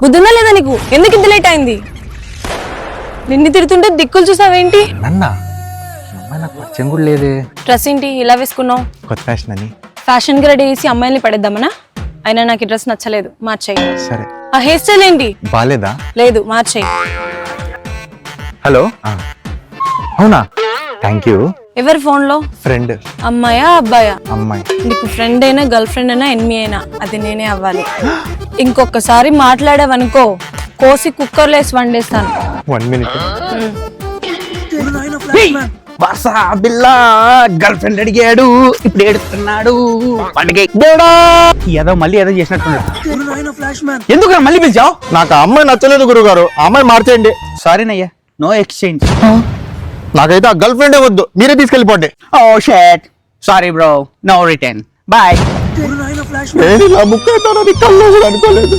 బుద్ధుందా లేదా నీకు? ఎందుకు ఇంత లేట్ అయింది? నిన్ను తిడుతుంటే దిక్కులు చూసావేంటి? నన్నా అమ్మాయి నాకు పరిచయం కూడా లేదే. డ్రెస్ ఏంటి ఇలా వేసుకున్నావు? కొత్త ఫ్యాషన్ అని. ఫ్యాషన్ గా రెడీ చేసి అమ్మాయిల్ని పడేద్దామనా? అయినా నాకు ఈ డ్రెస్ నచ్చలేదు, మార్చేయి. సరే. ఆ హెయిర్ స్టైల్ ఏంటి? బాలేదా? లేదు, మార్చేయి. హలో. అవునా? Thank you. ఎవరి ఫోన్ లో? ఫ్రెండ్. అమ్మాయా అబ్బాయా? అమ్మాయి. నీకు ఫ్రెండ్ అయినా గర్ల్ ఫ్రెండ్ అయినా ఎన్మి అయినా అది నేనే అవ్వాలి. ఇంకొకసారి మాట్లాడావనుకో కోసి కుక్కర్లో వేసి వండేస్తాను. 1 minute. గర్ల్ ఫ్రెండ్ అడిగాడు, ఇప్పుడు ఏడుస్తున్నాడు. ఏదో మళ్ళీ ఏదో చేసినట్టున్నాడు. ఎందుకు మళ్ళీ పిలిచావు? నాకు ఆ అమ్మాయి నచ్చలేదు గురుగారు, ఆ అమ్మాయి మార్చేయండి. సారీ నయ్యా, నో ఎక్స్చేంజ్. నాకైతే ఆ గర్ల్ ఫ్రెండే వద్దు, మీరే తీసుకెళ్ళిపోండి. Oh shut, sorry bro, no return, bye. నేను ఇలా బుక్ అవుతానని కల్లో కూడా అనుకోలేదు.